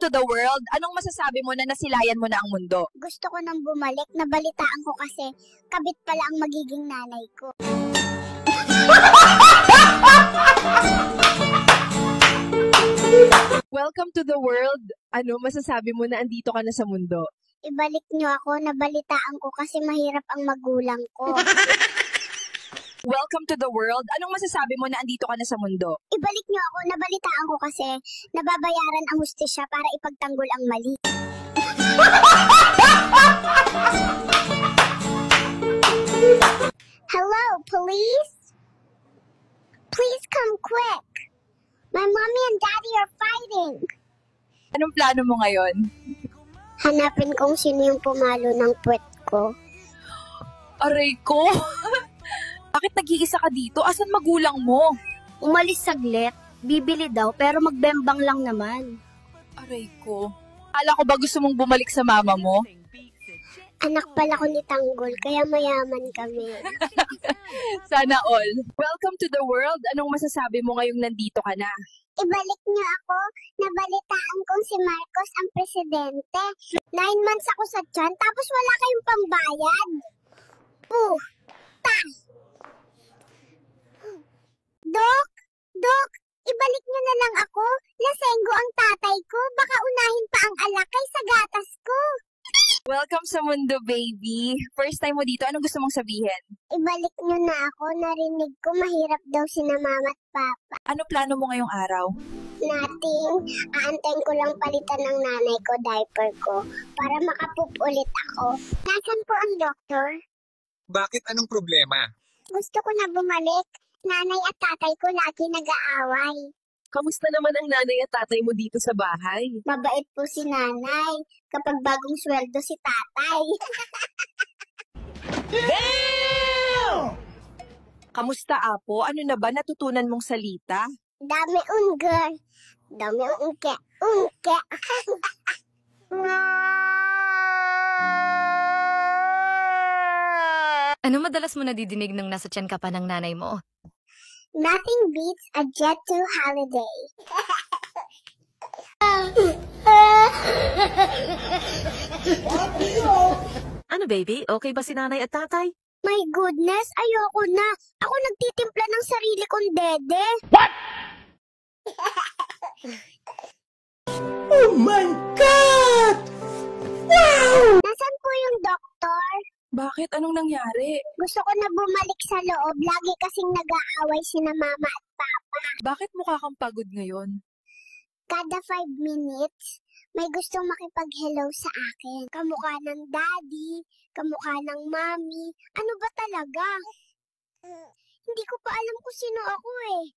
to the world. Anong masasabi mo na nasilayan mo na ang mundo? Gusto ko nang bumalik, nabalitaan ko kasi kabit pala ang magiging nanay ko. Welcome to the world. Ano masasabi mo na andito ka na sa mundo? Ibalik niyo ako, nabalitaan ko kasi mahirap ang magulang ko. Welcome to the world. Anong masasabi mo na andito ka na sa mundo? Ibalik niyo ako, nabalitaan ko kasi nababayaran ang hustisya para ipagtanggol ang mali. Hello, police? Please come quick. My mommy and daddy are fighting. Anong plano mo ngayon? Hanapin kung sino yung pumalo ng puwet ko. Aray ko! Bakit nag-iisa ka dito? Asan magulang mo? Umalis saglit. Bibili daw pero magbembang lang naman. Aray ko. Akala ko ba gusto mong bumalik sa mama mo? Anak pala ko ni Tanggol, kaya mayaman kami. Sana all. Welcome to the world. Anong masasabi mo ngayong nandito ka na? Ibalik niyo ako. Nabalitaan kong si Marcos ang presidente. 9 months ako sa tiyan, tapos wala kayong pambayad. Dok, ibalik niyo na lang ako. Lasenggo ang tatay ko. Baka unahin pa ang alakay sa gatas ko. Welcome sa mundo, baby. First time mo dito, anong gusto mong sabihin? Ibalik niyo na ako. Narinig ko mahirap daw sina mama at papa. Ano plano mo ngayong araw? Nothing. Aantayin ko lang palitan ng nanay ko diaper ko para makapoop ulit ako. Nasaan po ang doktor? Bakit? Anong problema? Gusto ko na bumalik. Nanay at tatay ko lagi nag-aaway. Kamusta naman ang nanay at tatay mo dito sa bahay? Mabait po si nanay kapag bagong sweldo si tatay. Kamusta, Apo? Ano na ba natutunan mong salita? Dami ungger. Dami ungke. Ungke. Ano madalas mo nadidinig nung nasa tiyan ka pa ng nanay mo? Nothing beats a Jet 2 holiday. Ano baby? Okay ba si nanay at tatay? My goodness, ayoko na. Ako nagtitimpla ng sarili kong dede. Oh my God! Wow! Nasaan po yung doktor? Bakit? Anong nangyari? Gusto ko na bumalik sa loob. Lagi kasing nag-aaway sina mama at papa. Bakit mukha kang pagod ngayon? Kada 5 minutes, may gustong makipag-hello sa akin. Kamukha ng daddy, kamukha ng mommy. Ano ba talaga? Hindi ko pa alam kung sino ako eh.